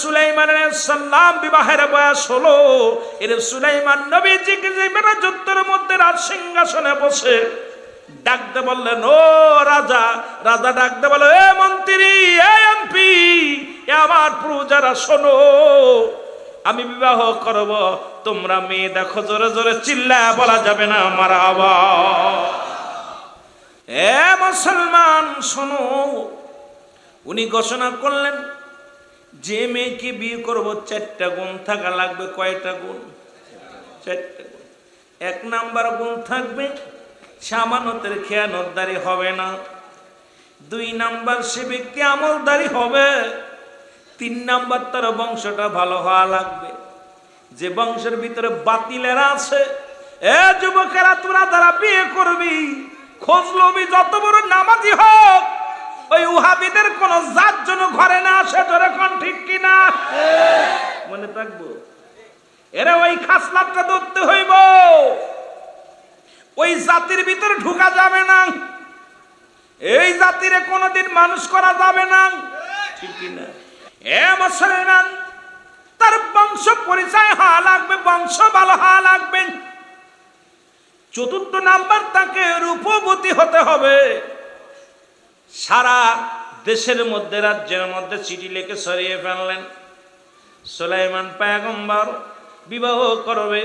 সুলাইমান আলাইহিস সালাম বিবাহের বয়স হলো। এর সুলাইমান নবীজিকে যে রাজত্বের মধ্যে রাজ সিংহাসনে বসে ডাকতে বললেন, ও রাজা। রাজা ডাকতে বলে, এ মন্ত্রী, এ এমপি, এ আমার প্রজারা শোনো, আমি বিবাহ করব, তোমরা মেয়ে দেখো। জোরে জোরে চিল্লায়া বলা যাবে না মারহাবা। এ মুসলমান শোনো, উনি ঘোষণা করলেন যে মেয়েকে বিয়ে করব 4টা গুণ থাকা লাগবে। কয়টা গুণ? 4টা গুণ। 1 নাম্বার গুণ থাকবে, সামানতের খেয়ানতদারি হবে না। 2 নাম্বার, সে ব্যক্তি আমলদারি হবে। 3 নাম্বার, তার বংশটা ভালো হওয়া লাগবে। যে বংশের ভিতরে বাতিলেরা আছে, এ যুবকেরা, তোরা যারা বিয়ে করবি, খোঁজ লবি যত বড় নামাজি হোক, ওই ওহাবিদের কোন জাত যেন ঘরে না আসে। ধরে কোন ঠিক কিনা? মনে থাকবো, এরা ওই খাসলাতটা ধরতে হইব। ওই জাতির ভিতরে ঢুকা যাবে না, এই জাতিরে কোনোদিন মানুষ করা যাবে না, ঠিক কিনা? এ মুসলমান, তার বংশ পরিচয় হওয়া লাগবে, বংশ ভালো হওয়া লাগবে। 4 নাম্বার, তাকে রূপবতী হতে হবে। সারা দেশের মধ্যে, রাজ্যের মধ্যে চিঠি লিখে সরিয়ে ফেললেন, সুলাইমান পয়গম্বর বিবাহ করবে।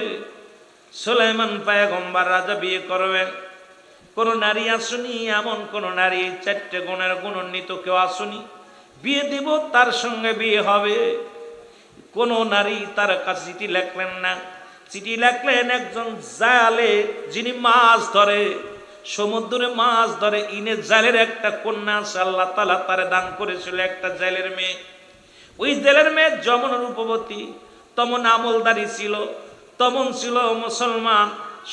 সুলাইমান পয়গম্বর রাজা বিয়ে করবে। কোন নারী আসুনি, এমন কোন নারী 4টে গুণের গুণান্বিত কেউ আসুনি, বিয়ে দিব, তার সঙ্গে বিয়ে হবে। কোন নারী তার কাছে চিঠি লেখলেন না। চিঠি লেখলেন একজন জালে, যিনি মাছ ধরে, সমুদ্রে মাছ ধরে। ইনে জালের একটা কন্যা আছে, আল্লাহ তাআলা তারে দান করেছিল, একটা জেলের মেয়ে। ওই জেলের মেয়ে যেমন রূপবতী, তেমন আমলদারি ছিল, তেমন ছিল মুসলমান,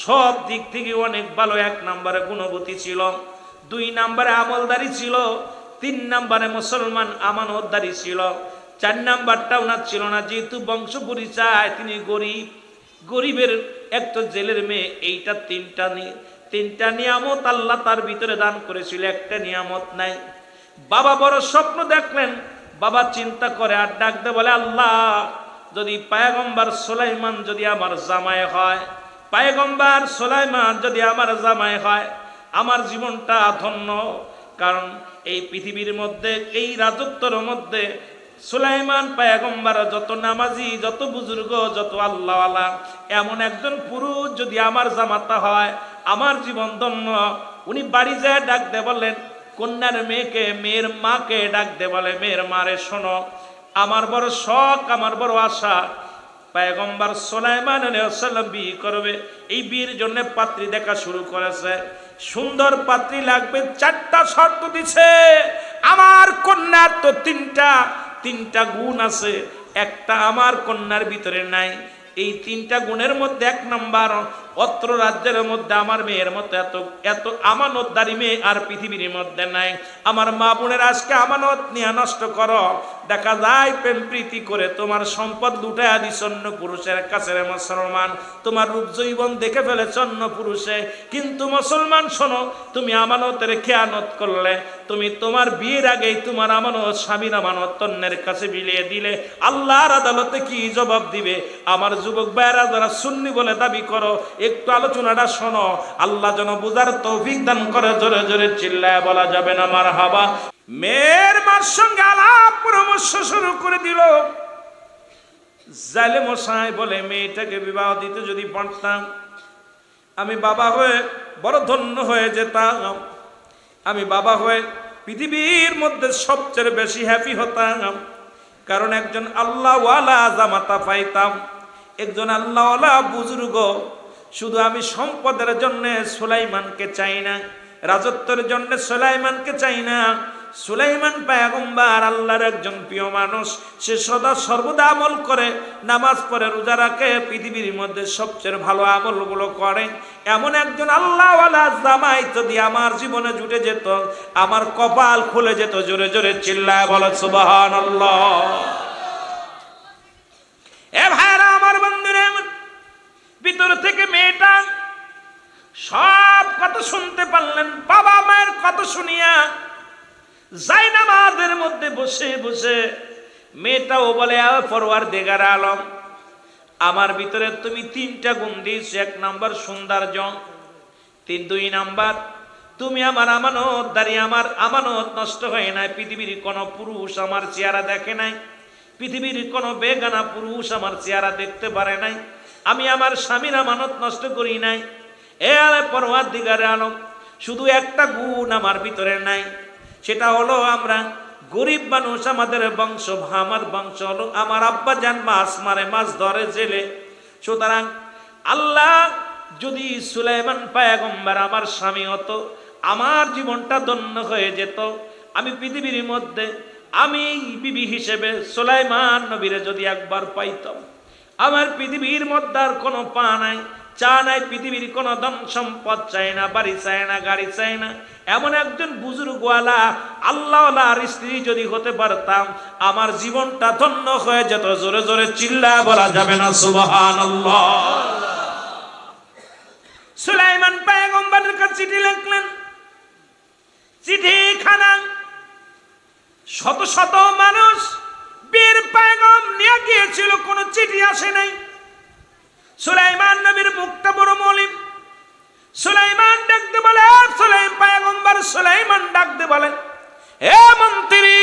সব দিক থেকে অনেক ভালো। 1 নম্বরে গুণবতী ছিল, 2 নম্বরে আমলদারি ছিল, 3 নম্বরে মুসলমান আমানতদারি ছিল, 4 নাম্বারটা ওনার ছিল না। যেহেতু বংশ পরিচয়, তিনি গরিব, গরিবের একটা জেলের মেয়ে। এইটা 3টা নিয়ামত আল্লাহ তার ভিতরে দান করেছিল, একটা নিয়ামত নাই। বাবা বড় স্বপ্ন দেখলেন। বাবা চিন্তা করে আর ডাকতে বলে, আল্লাহ, যদি পয়গম্বর সুলাইমান যদি আমার জামাই হয়, পয়গম্বর সুলাইমান যদি আমার জামাই হয়, আমার জীবনটা ধন্য। কারণ এই পৃথিবীর মধ্যে, এই রাজত্বের মধ্যে সুলাইমান পয়গম্বর যত নামাজি, যত বুজুর্গ, যত আল্লাহওয়ালা, এমন একজন পুরুষ যদি আমার জামাতা হয়, আমার জীবন ধন্য। উনি বাড়ি যায় ডাকতে বললেন কন্যার মেয়েকে, মেয়ের মাকে ডাকতে বলে, মেয়ের মারে, শোনো, আমার বড় শখ, আমার বড় আশা, পয়গম্বর সুলাইমান আলাইহিস সালাম বিয়ে করবে। এই বিয়ের জন্য পাত্রী দেখা শুরু করেছে। সুন্দর পাত্রী লাগবে। 4টা শর্ত দিছে। আমার কন্যার তো 3টা গুণ আছে, একটা আমার কন্যার ভিতরে নাই। এই 3টা গুণের মধ্যে 1 নাম্বার, অত্র রাজ্যের মধ্যে আমার মেয়ের মতো এত আমানতদারি মেয়ে আর পৃথিবীর মধ্যে নাই। আমার মা বোনের আজকে আমানত নিয়ে নষ্ট করো। দেখা যায় প্রেম প্রীতি করে তোমার সম্পদ লুটাইয়া দিছ অন্য পুরুষের কাছে। মুসলমান, তোমার রূপ জৈবন দেখে ফেলেছ অন্য পুরুষে। কিন্তু মুসলমান শোনো, তুমি আমানতের খেয়ানত করলে, তুমি তোমার বিয়ের আগেই তোমার আমানত, স্বামীর আমানত অন্যের কাছে বিলিয়ে দিলে, আল্লাহর আদালতে কি জবাব দিবে? আমার যুবক ভাইরা যারা সুন্নি বলে দাবি করো, একটু আলোচনাটা শোনো, আল্লাহ যেন বুঝার তৌফিক দান করে। জোরে জোরে চিল্লায় বলা যাবে না মারহাবা। মেয়ের মার সঙ্গে আলাপ পরামর্শ শুরু করে দিল। জালে মশাই বলে, মেয়েটাকে বিবাহ দিতে যদি পারতাম, আমি বাবা হয়ে বড় ধন্য হয়ে যেতাম। আমি বাবা হয়ে পৃথিবীর মধ্যে সবচেয়ে বেশি হ্যাপি হতাম। কারণ একজন আল্লাহওয়ালা জামাতা পাইতাম, একজন আল্লাহওয়ালা বুজুর্গ। শুধু আমি সম্পদের জন্য সুলাইমানকে চাই না, রাজত্বের জন্য সুলাইমানকে চাই না। সুলাইমান পয়গম্বর আল্লাহর একজন প্রিয় মানুষ। সে সদা সর্বদা আমল করে, নামাজ পড়ে, রোজা রাখে, পৃথিবীর মধ্যে সবচেয়ে ভালো আমলগুলো করে। এমন একজন আল্লাহওয়ালা জামাই যদি আমার জীবনে জুটে যেত, আমার কপাল খুলে যেত। জোরে জোরে চিল্লায় বলো সুবহানাল্লাহ। এ ভাইরা আমার, বন্ধুরা, ভিতর থেকে মেয়েটা সব কথা শুনতে পারলেন। বাবা মায়ের কথা শুনিয়া জায়নামাজের মধ্যে বসে বসে মেয়েটাও বলে পরওয়ারদিগার আলম, আমার ভিতরে তুমি 3টা গুণ দিয়েছো। 1 নাম্বার সৌন্দর্য, 2 নাম্বার তুমি আমার আমানতদারি, আমার আমানত নষ্ট হয় নাই। পৃথিবীর কোনো পুরুষ আমার চেহারা দেখে নাই, পৃথিবীর কোনো বেগানা পুরুষ আমার চেহারা দেখতে পারে নাই। আমি আমার স্বামীর আমানত নষ্ট করি নাই। এ পরওয়ারদিগার আলম, শুধু একটা গুণ আমার ভিতরে নাই, সেটা হলো আমরা গরিব মানুষ, আমাদের বংশ, আমার বংশ হলো আমার আব্বা জান মাছ মারে, মাছ ধরে জেলে। সুতরাং আল্লাহ যদি সুলাইমান পয়গম্বর আমার স্বামী হতো, আমার জীবনটা ধন্য হয়ে যেত। আমি পৃথিবীর মধ্যে আমি বিবি হিসেবে সুলাইমান নবীরে যদি একবার পাইতাম, আমার পৃথিবীর মধ্যে আর কোনো পা নাই, চা নাই, পৃথিবীর কোনো ধন সম্পদ চাই না, বাড়ি চাই না, গাড়ি চাই না। এমন একজন বুজুর্গওয়ালা আল্লাহওয়ালার স্ত্রী যদি হতে পারতাম, আমার জীবনটা ধন্য হয়ে যেত। জোরে জোরে চিল্লা বলা যাবে না সুবহানাল্লাহ। সুলাইমান পয়গম্বরের কাছে চিঠি লিখলেন। চিঠিখানা শত শত মানুষ বীর পয়গম নিয়ে গিয়েছিল, কোনো চিঠি আসে নাই। সুলাইমান নবীর মুখটা বড় মলিন। সুলাইমান ডাকতে বলে, সুলাইমান পয়গম্বর সুলাইমান ডাকতে বলে, হে মন্ত্রী,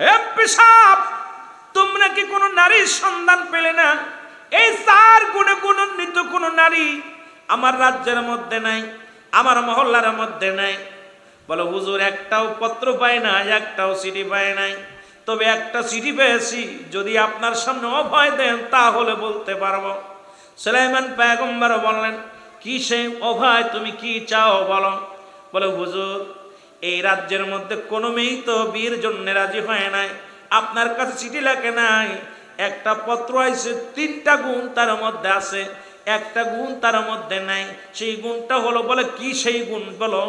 হে পেশাব, তোমরা কি কোনো নারীর সন্ধান পেলে না? এই 4 গুণে গুণান্বিত কোনো নারী আমার রাজ্যের মধ্যে নাই, আমার মহল্লার মধ্যে নাই। বলে, হুজুর একটাও পত্র পায় না, একটাও চিঠি পায় নাই। তবে একটা চিঠি পেয়েছি, যদি আপনার সামনে অভয় দেন তাহলে বলতে পারবো। সুলাইমান পয়গম্বর বললেন, কি সেই অভয়, তুমি কি চাও বলো। বলে, হুজুর এই রাজ্যের মধ্যে কোনো মেয়েই তো বিয়ের জন্য রাজি হয় নাই, আপনার কাছে চিঠি লেখে নাই, একটা পত্র আইছে, 3টা গুণ তার মধ্যে আছে, একটা গুণ তার মধ্যে নাই। সেই গুণটা হলো, বলে কি সেই গুণ বলো।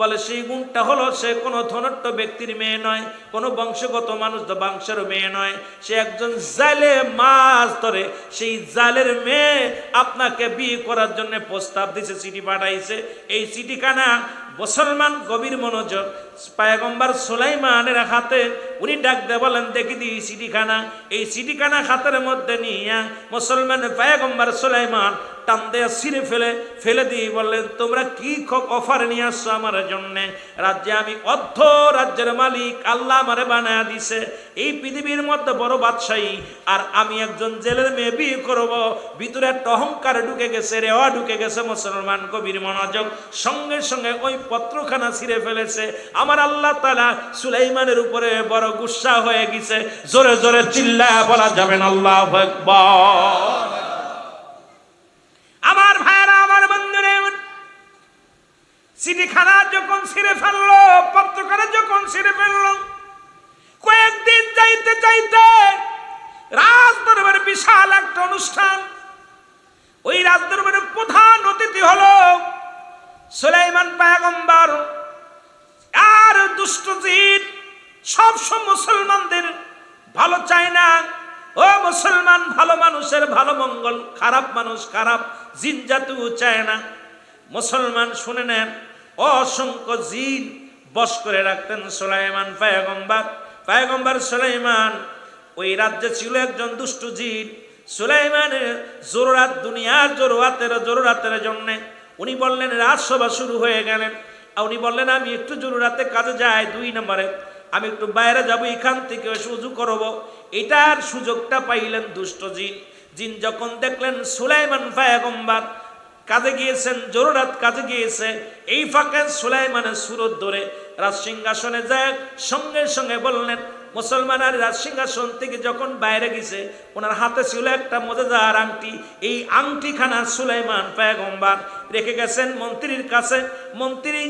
বলে, সেই গুণটা হলো সে কোনো ধনাঢ্য ব্যক্তির মেয়ে নয়, কোনো বংশগত মানুষ বংশের মেয়ে নয়, সে একজন জালে মাছ ধরে, সেই জালের মেয়ে আপনাকে বিয়ে করার জন্য প্রস্তাব দিছে, চিঠি পাঠাইছে। এই চিঠিখানা মুসলমান গভীর মনোযোগ পয়গম্বর সুলাইমানের হাতে উনি ডাক দিয়ে বলেন, দেখি দি চিঠিখানা। এই চিঠিখানা হাতের মধ্যে নিয়ে মুসলমান পয়গম্বর সুলাইমান টান দিয়ে ছিঁড়ে ফেলে দিয়ে বললেন, তোমরা কি অফার নিয়ে আসছো আমার জন্য? রাজ্যে আমি অর্ধ রাজ্যের মালিক, আল্লাহ আমারে বানায় দিছে, এই পৃথিবীর মধ্যে বড় বাদশাহী, আর আমি একজন জেলের মেয়ে বিয়ে করবো। ভিতরে একটা অহংকার ঢুকে গেছে, রেওয়া ঢুকে গেছে। মুসলমান গভীর মনোযোগ, সঙ্গে সঙ্গে ওই পত্রখানা ছিঁড়ে ফেলেছে। আমার আল্লাহ তাআলা সুলাইমানের উপরে বড় গুসা হয়ে গেছে। জোরে জোরে চিল্লা বলা যাবে না আল্লাহু আকবার। আমার ভাইরা, আমার বন্ধুরা, চিঠিখানা যখন ছিঁড়ে ফেললো, পত্রখানা যখন ছিঁড়ে ফেললো, কয়েকদিন যাইতে যাইতে রাজদরবারে বিশাল একটা অনুষ্ঠান। ওই রাজদরবারের প্রধান অতিথি হলো সুলাইমান পয়গম্বর। আর দুষ্ট জিন সবসময় মুসলমানদের ভালো চায় না। ও মুসলমান, ভালো মানুষের ভালো মঙ্গল, খারাপ মানুষ খারাপ, জিন জাতিও চায় না। মুসলমান শুনে নেন, অসংখ্য জিন বশ করে রাখতেন সুলাইমান পয়গম্বর। পয়গম্বর সুলাইমান ওই রাজ্যে ছিল একজন দুষ্ট জিন। সুলাইমানের জরুরাত, দুনিয়ার জরুরাতের জন্য উনি বললেন, রাজসভা শুরু হয়ে গেলেন। উনি বললেন, আমি একটু জরুরাতে কাজে যাই, 2 নম্বরে আমি একটু বাইরে যাব, এখান থেকে সুযোগ করবো। এটার সুযোগটা পাইলেন দুষ্ট জিন। যখন দেখলেন সুলাইমান পয়গম্বর কাজে গিয়েছেন, জরুরাত কাজে গিয়েছে, এই ফাঁকে সুলাইমানের সুরত ধরে রাজসিংহাসনে যায়, সঙ্গে সঙ্গে বললেন, মুসলমান আর রাজসিংহাসন থেকে যখন বাইরে গেছে, ওনার হাতে ছিল একটা মজাদার আংটি। এই আংটিখানা সুলাইমান পয়গম্বর রেখে গেছেন মন্ত্রীর কাছে। মন্ত্রী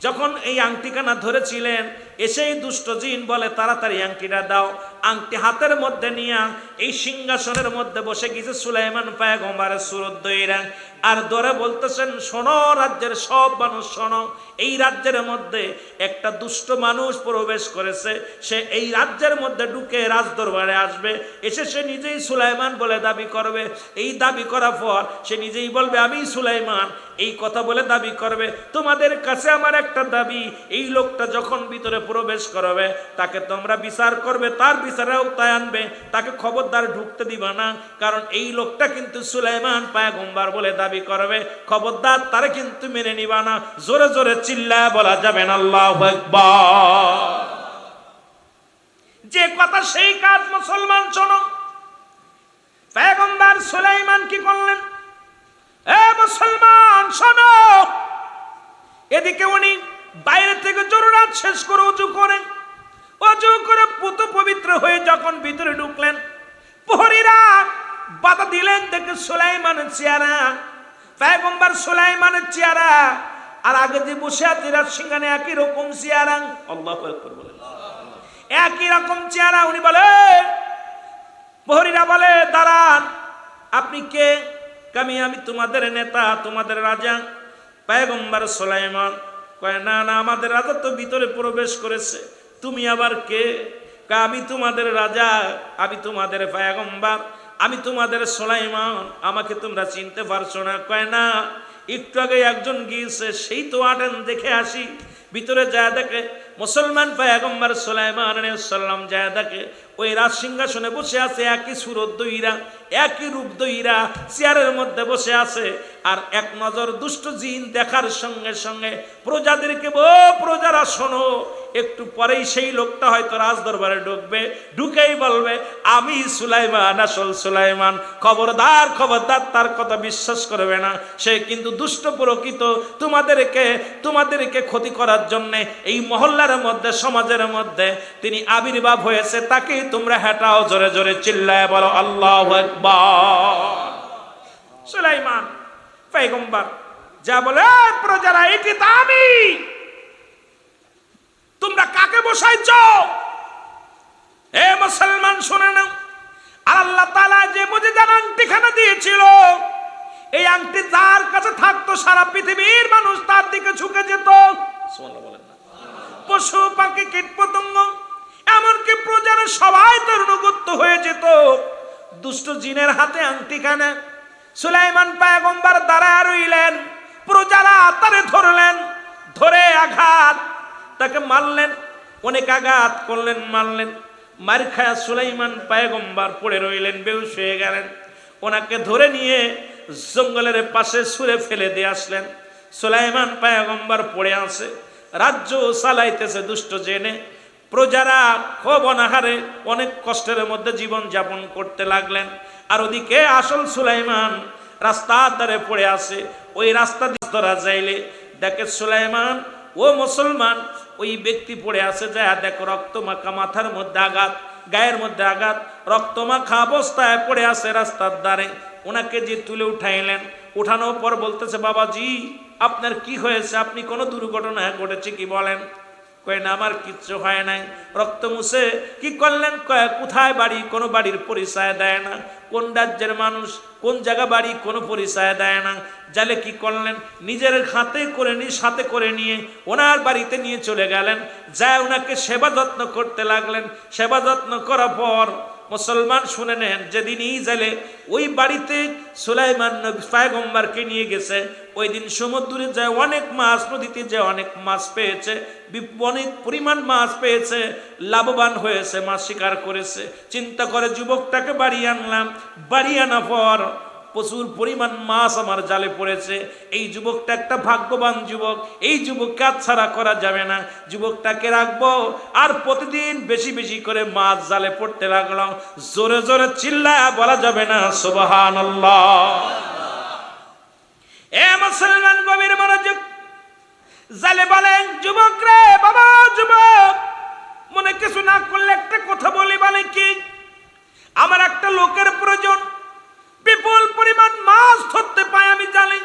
যখন এই আংটিখানা ধরেছিলেন, এসেই দুষ্ট জিন বলে, তাড়াতাড়ি আংটিটা দাও। আংটি হাতের মধ্যে নিয়ে এই সিংহাসনের মধ্যে বসে গেছে সুলাইমান পয়গম্বরের সুরত দইরা, আর ধরে বলতেছেন, শোনো রাজ্যের সব মানুষ শোনো, এই রাজ্যের মধ্যে একটা দুষ্ট মানুষ প্রবেশ করেছে। সে এই রাজ্যের মধ্যে ঢুকে রাজদরবারে আসবে, এসে সে নিজেই সুলাইমান বলে দাবি করবে। এই দাবি করার পর সে নিজেই বলবে, আমি সুলাইমান, এই কথা বলে দাবি করবে। তোমাদের কাছে আমার একটা দাবি, এই লোকটা যখন ভিতরে প্রবেশ করবে তাকে তোমরা বিচার করবে, তার বিচারে আওতায় আনবে, তাকে খবরদার ঢুকতে দিবা না। কারণ এই লোকটা কিন্তু সুলাইমান পয়গম্বর বলে দাবি করবে, খবরদার তারে কিন্তু মেনে নিবা না। জোরে জোরে চিল্লায় বলা যাবে না আল্লাহু আকবার। যে কথা সেই কাজ মুসলমান শোনো। পয়গম্বর সুলাইমান কি করলেন? এ মুসলমান শোনো, এদিকে উনি বাইরে থেকে জরুরাত শেষ করে অজু করে পুত পবিত্র হয়ে যখন ভিতরে ঢুকলেন, প্রহরীরা বাধা দিলেন। দেখে সুলাইমানের চেহারা, পয়গম্বর সুলাইমানের চেহারা আর আগে যে বসে আছে রাজসিংহানে একই রকম চেহারা। আল্লাহু আকবার বলেন। একই রকম চেহারা। উনি বলে, প্রহরীরা বলে দাঁড়ান, আপনি কে? আমি তোমাদের নেতা, তোমাদের রাজা। পয়গম্বর সুলাইমান কয়, না না, আমাদের রাজা তো ভিতরে প্রবেশ করেছে, তুমি আবার কে? আমি তোমাদের রাজা, আমি তোমাদের পয়গম্বর, আমি তোমাদের সুলাইমান, আমাকে তোমরা চিনতে পারছো না? কয় না, একটু আগে একজন গিয়েছে, সেই তো আটেন, দেখে আসি। ভিতরে যায় দেখে মুসলমান পয়গম্বর সুলাইমান আলাইহিস সালাম যায় দেখে ওই রাজ সিংহাসনে বসে আছে, একই সুরত দইরা, একই রূপ দইরা চেয়ারের মধ্যে বসে আছে। আর এক নজর দুষ্ট জিন দেখার সঙ্গে সঙ্গে প্রজাদেরকে, প্রজারা শোনো, একটু পরেই সেই লোকটা হয়তো রাজ দরবারে ঢুকবে, ঢুকেই বলবে আমি সুলাইমান, আসল সুলাইমান। খবরদার খবরদার, তার কথা বিশ্বাস করবে না, সে কিন্তু দুষ্ট প্রকৃত। তোমাদেরকে ক্ষতি করার জন্য এই মহল্লার মধ্যে, সমাজের মধ্যে তিনি আবির্ভাব হয়েছে, তাকে তোমরা হেঁটাও। জোরে জোরে চিল্লায় বলো আল্লাহু আকবার। সুলাইমান পয়গম্বর যা বলে, প্রজারা এটি তো আমি, তোমরা কাকে বসাইছ? এ মুসলমান শুনে নাও, আর আল্লাহ তাআলা যে মুজিজার আংটিখানা দিয়েছিল, এই আংটি যার কাছে থাকতো সারা পৃথিবীর মানুষ তার দিকে ঝুঁকে যেত। সুবহানাল্লাহ বলেন না? পশু পাখি কীট পতঙ্গ এমনকি প্রজারা সবাই তার অনুগত হয়ে যেত। দুষ্ট জিনের হাতে আংটিখানা। সুলাইমান পয়গম্বর দাঁড়ায় রইলেন, প্রজারা তারে ধরলেন, ধরে আঘাত, তাকে মারলেন, অনেক আঘাত করলেন, মারলেন। মার খায়া সুলাইমান পয়গম্বর পড়ে রইলেন, বেহুশ হয়ে গেলেন। ওনাকে ধরে নিয়ে জঙ্গলের পাশে ছুঁড়ে ফেলে দিয়ে আসলেন। সুলাইমান পয়গম্বর পড়ে আছে, রাজ্য চালাইতেছে দুষ্ট জেনে। প্রজারা খুব অনাহারে অনেক কষ্টের মধ্যে জীবন যাপন করতে লাগলেন। আর ওদিকে আসল সুলাইমান রাস্তার ধারে পড়ে আছে। ওই রাস্তা ধরা যাইলে দেখে সুলাইমান, ও মুসলমান, ওই ব্যক্তি পড়ে আছে, যায় দেখো রক্ত মাখা, মাথার মধ্যে আঘাত, গায়ের মধ্যে আঘাত, রক্ত মাখা অবস্থায় পড়ে আছে রাস্তার ধারে। ওনাকে যে তুলে উঠাইলেন, উঠানোর পর বলতেছে, বাবাজি আপনার কি হয়েছে? আপনি কোনো দুর্ঘটনা ঘটেছে কি বলেন? কয় না, আমার কিচ্ছু হয় নাই। রক্ত মুছে কি করলেন? কয় কোথায় বাড়ি? কোনো বাড়ির পরিচয় দেয় না। কোন রাজ্যের মানুষ, কোন জায়গা বাড়ি, কোনো পরিচয় দেয় না। জালে কি করলেন? নিজের হাতে করে নিয়ে, সাথে করে নিয়ে ওনার বাড়িতে নিয়ে চলে গেলেন। যায় ওনাকে সেবা যত্ন করতে লাগলেন। সেবা যত্ন করার পর মুসলমান শুনে নেন, যেদিনই জালে ওই বাড়িতে সুলাইমান পয়গম্বরকে নিয়ে গেছে, ওই দিন সমুদ্রে যায় অনেক মাছ, নদীতে যায় অনেক মাছ পেয়েছে, অনেক পরিমাণ মাছ পেয়েছে, লাভবান হয়েছে, মাছ শিকার করেছে। চিন্তা করে যুবকটাকে বাড়ি আনলাম, বাড়ি আনার পর প্রচুর পরিমাণ মাছ আমার জালে পড়েছে। এই যুবকটা একটা ভাগ্যবান যুবক, এই যুবককে ছাড়া করা যাবে না, যুবকটাকে রাখবো। আর প্রতিদিন বেশি বেশি করে মাছ জালে পড়তে লাগলো। জোরে জোরে চিল্লায়া বলা যাবে না সুবহানাল্লাহ। এ মুসলমান গভীর মনোযোগ। জালে বলেন, যুবক রে, বাবা যুবক, মনে কিছু না করলে একটা কথা বলি। বলে কি? আমার একটা লোকের প্রয়োজন, বিপুল পরিমাণ মাছ ধরতে পাই আমি জানি।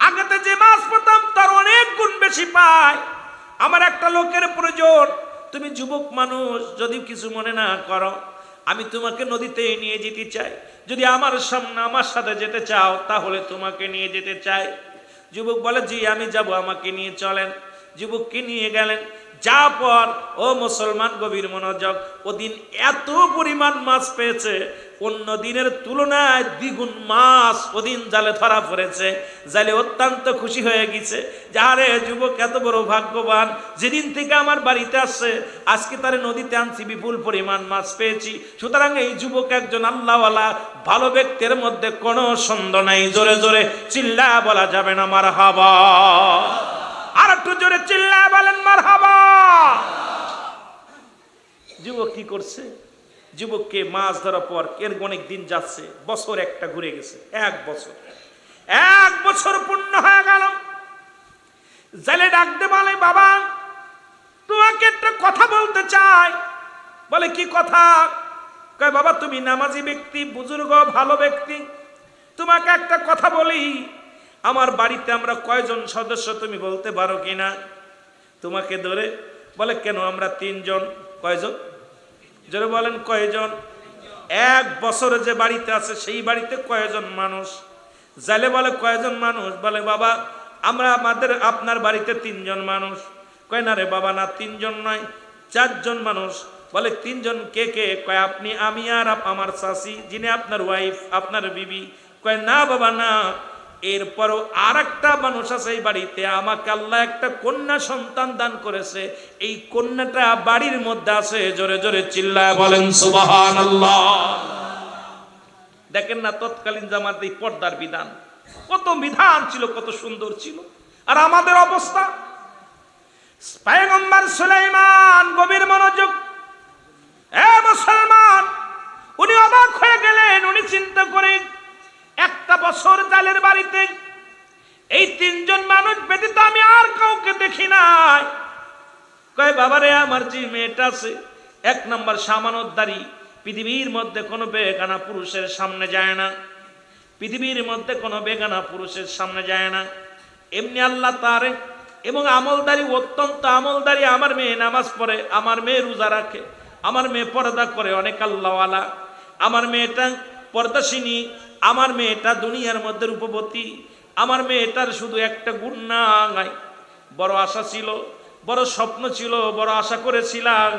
আগেতে যে মাছ পেতাম তার অনেক গুণ বেশি পাই। আমার একটা লোকের প্রয়োজন। তুমি যুবক মানুষ, যদি কিছু মনে না করো, আমি তোমাকে নদীতে নিয়ে যেতে চাই। যদি আমার সামনে আমার সাথে যেতে চাও তাহলে তোমাকে নিয়ে যেতে চাই। যুবক বলে, জি আমি যাব, আমাকে নিয়ে চলেন। যুবককে নিয়ে গেলেন। যা পর ও মুসলমান গভীর মনোযোগ, ওদিন এত পরিমাণ মাছ পেয়েছে, অন্য দিনের তুলনায় দ্বিগুণ মাছ ওদিন জালে ধরা পড়েছে। জালে অত্যন্ত খুশি হয়ে গেছে, যারে যুবক এত বড় ভাগ্যবান, যেদিন থেকে আমার বাড়িতে আসছে আজকে তারে নদীতে আনছি, বিপুল পরিমাণ মাছ পেয়েছি। সুতরাং এই যুবক একজন আল্লাহওয়ালা ভালো ব্যক্তির মধ্যে কোনো সন্দেহ নাই। জোরে জোরে চিল্লা বলা যাবে না মারহাবা? আর একটু জোরে চিল্লা বলেন মারহাবা। যুবক কি করছে? যুবককে মাছ ধরার পর এর অনেক দিন যাচ্ছে, বছর একটা ঘুরে গেছে, এক বছর পূর্ণ হয়ে গেল। জেলে ডাকতে বলে, বাবা তোমাকে একটা কথা বলতে চাই। বলে কি কথা? কয় বাবা তুমি নামাজি ব্যক্তি, বুজুর্গ ভালো ব্যক্তি, তোমাকে একটা কথা বলি। আমার বাড়িতে আমরা কয়জন সদস্য তুমি বলতে পারো কিনা? তোমাকে ধরে বলে কেন আমরা 3 জন। কয়জন? জোরে বলেন কয়জন? এক বছরে যে বাড়িতে আছে সেই বাড়িতে কয়জন মানুষ? জালে বলে কয়জন মানুষ? বলে বাবা আমরা আপনার বাড়িতে 3 জন মানুষ। কয় না রে বাবা, না 3 জন নয়, 4 জন মানুষ। বলে 3 জন কে কে? কয় আপনি, আমি আর আমার চাচি, যিনি আপনার ওয়াইফ, আপনার বিবি। কয় না বাবা না, এরপরও আর একটা মানুষ আছে এই বাড়িতে, আমাকে আল্লাহ একটা কন্যা সন্তান দান করেছে, এই কন্যাটা বাড়ির মধ্যে আছে। জোরে জোরে চিল্লায় বলেন সুবহানাল্লাহ। দেখেন না তৎকালীন জামাতে এই পর্দার বিধান, কত বিধান ছিল, কত সুন্দর ছিল। আর আমাদের অবস্থা, পয়গম্বর সুলাইমান গভীর মনোযোগ, এ মুসলমান, উনি অবাক হয়ে গেলেন। উনি চিন্তা করেন একটা বছর জালের বাড়িতে এই 3 জন মানুষ ব্যতীত আমি আর কাউকে দেখি নাই। কয় বাবারে আমার যে মেয়েটা আছে 1 নম্বর সামানতদারি, পৃথিবীর মধ্যে কোনো বেগানা পুরুষের সামনে যায় না, পৃথিবীর মধ্যে কোনো বেগানা পুরুষের সামনে যায় না। এমনি আল্লাহ তারে এবং আমলদারি, অত্যন্ত আমলদারি। আমার মেয়ে নামাজ পড়ে, আমার মেয়ে রোজা রাখে, আমার মেয়ে পর্দা করে, অনেক আল্লাহওয়ালা। আমার মেয়েটা পর্দাসিনী, আমার মেয়েটা দুনিয়ার মধ্যে রূপবতী। আমার মেয়েটার শুধু একটা গুণ নাই। বড় আশা ছিল, বড় স্বপ্ন ছিল, বড় আশা করেছিলাম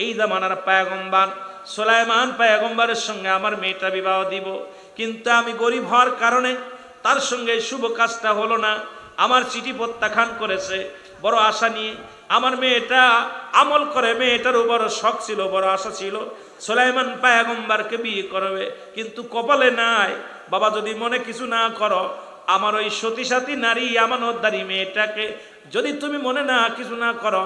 এই জামানার পয়গম্বর সুলাইমান পয়গম্বরের সঙ্গে আমার মেয়েটা বিবাহ দিব, কিন্তু আমি গরিব হওয়ার কারণে তার সঙ্গে শুভ কাজটা হলো না। আমার চিঠি প্রত্যাখ্যান করেছে। বড় আশা নিয়ে আমার মেয়েটা আমল করে, মেয়েটারও বড় শখ ছিল, বড় আশা ছিল সুলাইমান পয়গম্বরকে বিয়ে করবে, কিন্তু কপালে নাই। বাবা যদি মনে কিছু না করো, আমার ওই সতী সাথী নারী আমানতদারি মেয়েটাকে যদি তুমি মনে না কিছু না করো,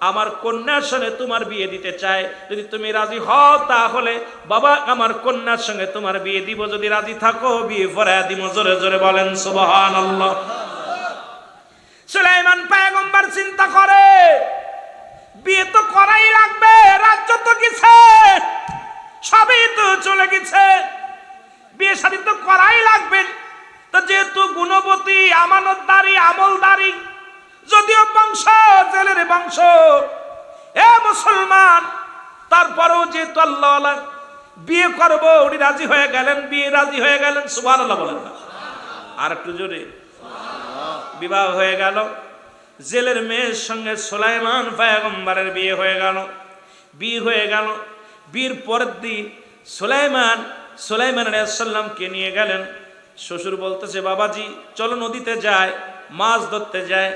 আমার কন্যার সঙ্গে তোমার বিয়ে দিতে চাই। যদি তুমি রাজি হও তাহলে বাবা আমার কন্যার সঙ্গে তোমার বিয়ে দিব, যদি রাজি থাকো বিয়ে পড়ায়া দিব। জোরে জোরে বলেন সুবহানাল্লাহ। সুলাইমান পয়গম্বর চিন্তা করে বিয়ে তো করাই লাগবে, রাজ্য তো গেছে, সবই তো চলে গেছে, বিয়ে শাদী তো করাই লাগবে। তো যেহেতু গুণবতী, আমানতদারি, আমলদারি, যদিও বংশ জেলের বংশ, এ মুসলমান, তারপরেও যেহেতু আল্লাহওয়ালা বিয়ে করবো, উনি রাজি হয়ে গেলেন, বিয়ে রাজি হয়ে গেলেন। সুবহানাল্লাহ বলেন না আর একটু জোরে। বিবাহ হয়ে গেল, জেলের মেয়ের সঙ্গে সুলাইমান পয়গম্বরের বিয়ে হয়ে গেল। বিয়ে হয়ে গেল, বিয়ের পরের দিন সুলাইমান আলাইহিস সালামকে নিয়ে গেলেন। শ্বশুর বলতেছে বাবাজি চলো নদীতে যায়, মাছ ধরতে যায়।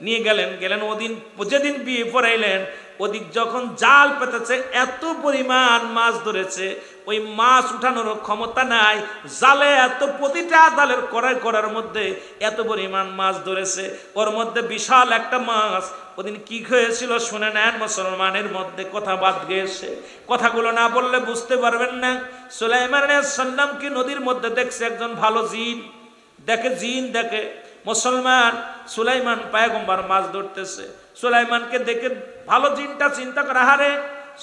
নিয়ে গেলেন। ওদিন যেদিন বিয়ে পড়াইলেন, ওদিক যখন জাল পেতেছে এত পরিমাণ মাছ ধরেছে, ওই মাছ উঠানোর ক্ষমতা নাই। জালে এত, প্রতিটা জালের করার মধ্যে এত পরিমাণ মাছ ধরেছে। ওর মধ্যে বিশাল একটা মাছ ওদিন কি হয়েছিল শুনে নেন। মুসলমানের মধ্যে কথা বাদ গেছে, কথাগুলো না বললে বুঝতে পারবেন না। সুলাইমান আলাইহিস সালাম কি নদীর মধ্যে দেখছে একজন ভালো জিন দেখে মুসলমান সুলাইমান পয়গম্বর মাছ ধরতেছে। সুলাইমানকে দেখে ভালো জিনটা চিন্তা করে, হারে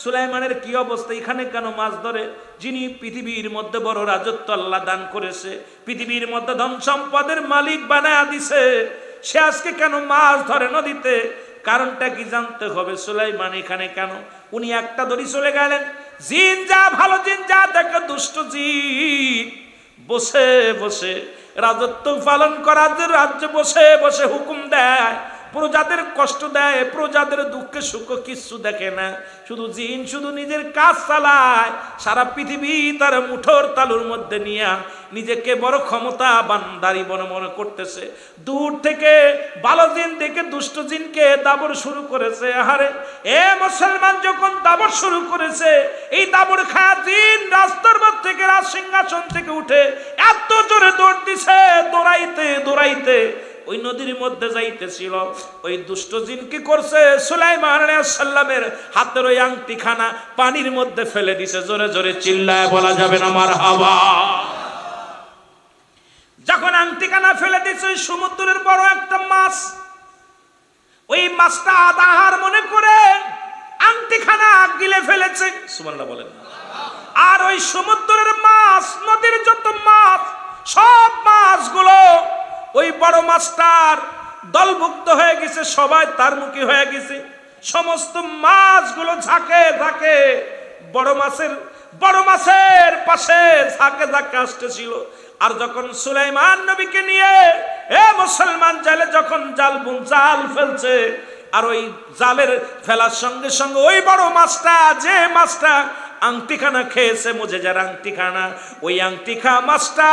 সুলাইমানের কি অবস্থা, এখানে কেন মাছ ধরে? যিনি পৃথিবীর মধ্যে বড় রাজত্ব আল্লাহ দান করেছে, পৃথিবীর মধ্যে ধন সম্পদের মালিক বানায়া দিছে, সে আজকে কেন মাছ ধরে নদীতে? কারণটা কি জানতে হবে। সুলাইমান এখানে কেন? উনি একটা দড়ি চলে গেলেন। জিন যা, ভালো জিন যা দেখে দুষ্ট জিন বসে বসে রাজত্ব পালন করার রাজ্যে বসে বসে হুকুম দেয়, প্রজাদের কষ্ট দেয়, প্রজাদের দুঃখে সুখ কিচ্ছু দেখে না, শুধু জিন শুধু নিজের কাজ চালায়। সারা পৃথিবী তার মুঠোর তালুর মধ্যে নিয়ে নিজেকে বড় ক্ষমতাবান দাঁড়ি মনে করতেছে। দূর থেকে ভালো জিন দেখে দুষ্ট জিনকে দাবর শুরু করেছে। আহারে এ মুসলমান যখন দাবর শুরু করেছে, এই দাবর খায়া জিন রাজদরবার থেকে, রাজ সিংহাসন থেকে উঠে এত জোরে দৌড় দিছে, দৌড়াইতে দৌড়াইতে ওই নদীর মধ্যে যাইতেছিল। ওই দুষ্ট জিন কি করছে, সুলাইমান আলাইহিস সালামের হাতের ওই আংটিখানা পানির মধ্যে ফেলে দিছে। জোরে জোরে চিল্লায় বলা যাবে না মারহাবা। যখন আংটিখানা ফেলে দিছে, ওই সমুদ্রের বড় একটা মাছ, ওই মাছটা আধার মনে করে আংটিখানা গিলে ফেলেছে। সুবহানাল্লাহ বলেন। আর ওই সমুদ্রের মাছ, নদীর যত মাছ, সব মাছগুলো ওই বড় মাছটার দলভুক্ত হয়ে গেছে, সবাই তার মুখী হয়ে গেছে। সমস্ত মাছগুলো ঝাঁকে ঝাঁকে বড় মাছের পাশে ঝাঁকে ঝাঁকে আসতেছিল। আর যখন সুলাইমান নবীকে নিয়ে মুসলমান জালে যখন জাল ফেলছে, আর ওই জালের ফেলার সঙ্গে সঙ্গে ওই বড় মাছটা, যে মাছটা আংটিখানা খেয়েছে, মুজেজার আংটিখানা, ওই আংটিখা মাছটা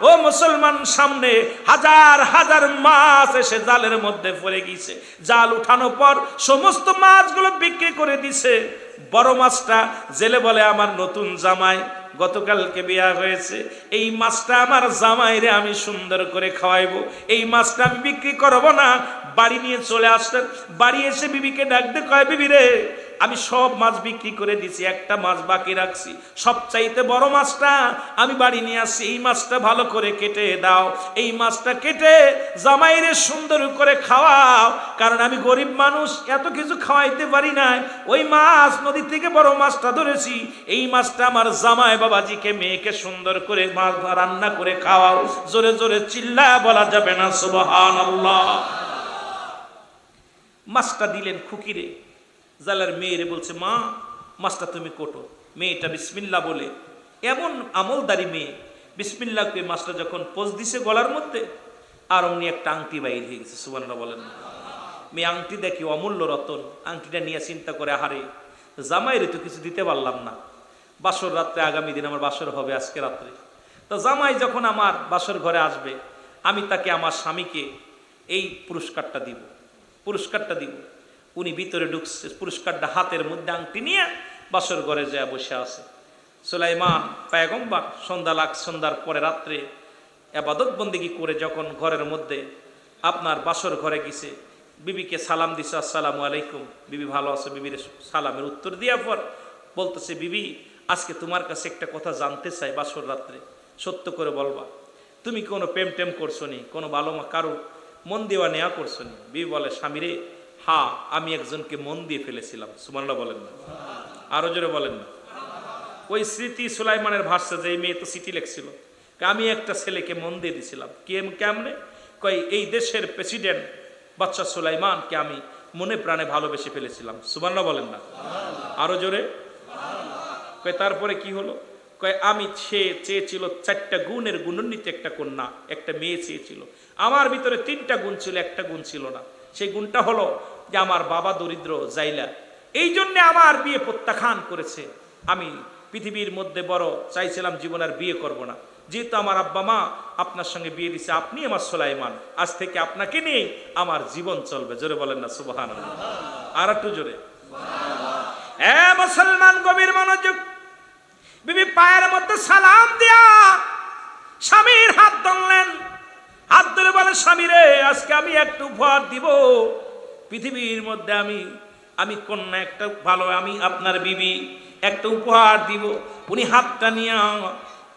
ও মুসলমান সামনে হাজার হাজার মাছ এসে জালের মধ্যে পড়ে গিয়েছে। জাল উঠানোর পর সমস্ত মাছগুলো বিক্রি করে দিছে। বড় মাছটা জেলে বলে, আমার নতুন জামাই গতকালকে বিয়া হয়েছে, এই মাছটা আমার জামাইরে আমি সুন্দর করে খাওয়াইবো, এই মাছটা আমি বিক্রি করবো না। বাড়ি নিয়ে চলে আসলেন। বাড়ি এসে বিবিকে ডাক দিয়ে কয়, বিবি রে, আমি সব মাছ বিক্রি করে দিছি, একটা মাছ বাকি রাখছি, সবচাইতে বড় মাছটা আমি বাড়ি নিয়ে আসছি, এই মাছটা ভালো করে কেটে দাও, এই মাছটা কেটে জামাইরে সুন্দর করে খাওয়াও, কারণ আমি গরিব মানুষ, এত কিছু খাওয়াইতে পারি না। ওই মাছ নদী থেকে বড় মাছটা ধরেছি, এই মাছটা আমার জামাই বাবাজিকে, মেয়েকে সুন্দর করে মাছ রান্না করে খাওয়াও। জোরে জোরে চিল্লায় বলা যাবে না সুবহানাল্লাহ। মাছটা দিলেন খুকিরে, জালার মেয়েরে বলছে, মা মাছটা তুমি কোটো। মেয়েটা বিসমিল্লাহ বলে, এমন আমলদারি মেয়ে, বিসমিল্লাহ করে মাছটা যখন পোজ দিছে গলার মধ্যে, আর অমনি একটা আংটি বাইর হয়ে গেছে। সুবহানাল্লাহ বলেন। মেয়ে আংটি দেখি অমূল্য রতন, আংটিটা নিয়ে চিন্তা করে, হারে জামাইরে তো কিছু দিতে পারলাম না, বাসর রাত্রে, আগামী দিন আমার বাসর হবে আজকে রাত্রে, তো জামাই যখন আমার বাসর ঘরে আসবে, আমি তাকে, আমার স্বামীকে এই পুরস্কারটা দিব। উনি ভিতরে ঢুকছে, পুরস্কারটা হাতের মধ্যে আংটি নিয়ে বাসর ঘরে যায় বসে আছে। সুলাইমান পয়গম্বর সন্ধ্যার পরে রাত্রে ইবাদত বন্দেগী করে যখন ঘরের মধ্যে আপনার বাসর ঘরে গেছে, বিবিকে সালাম দিছে, আসসালামু আলাইকুম, বিবি ভালো আছে? বিবির সালামের উত্তর দেওয়ার পর বলতেছে, বিবি আজকে তোমার কাছে একটা কথা জানতে চাই, বাসর রাত্রে সত্য করে বলবা, তুমি কোনো প্রেম টেম করছো নি, কোনো ভালো কারো মন দেওয়া নেওয়া করছো নি? বিবি বলে, স্বামীরে, হ্যাঁ আমি একজনকে মন দিয়ে ফেলেছিলাম। সুবহানাল্লাহ বলেন না, আরো জোরে বলেন না। ওই স্মৃতি সুলাইমানের ভাষা, যে মেয়ে তো চিঠি লিখছিল, আমি একটা ছেলেকে মন দিয়ে দিছিলাম। কেমনে? কই, এই দেশের প্রেসিডেন্ট বাদশা সুলাইমানকে আমি মনে প্রাণে ভালোবেসে ফেলেছিলাম। সুবহানাল্লাহ বলেন না, আরো জোরে। কই তারপরে কি হলো? কয়, আমি চেয়েছিল 4টা গুণের গুণান্বিত একটা কন্যা, একটা মেয়ে চেয়েছিল। আমার ভিতরে 3টা গুণ ছিল, একটা গুণ ছিল না। সেই গুণটা হলো যে আমার বাবা দরিদ্র জাইলা, এই জন্যে আমার বিয়ে প্রত্যাখ্যান করেছে। আমি পৃথিবীর মধ্যে বড় চাইছিলাম জীবন আর বিয়ে করব না, যেহেতু আমার আব্বা মা আপনার সঙ্গে বিয়ে দিছে, আপনি আমার সুলাইমান, আজ থেকে আপনাকে নিয়ে আমার জীবন চলবে। জোরে বলেন না সুবহানাল্লাহ, আর একটু জোরে। মুসলমান গভীর মনোযোগ। বিবি পায়ের মধ্যে সালাম দিয়া স্বামীর হাত ধরলেন, হাত ধরে বলে, স্বামী রে, আজকে আমি একটা উপহার দিব পৃথিবীর মধ্যে, আমি কন্যা একটা ভালো, আমি আপনার বিবি একটা উপহার দিব। উনি হাতটা নিয়ে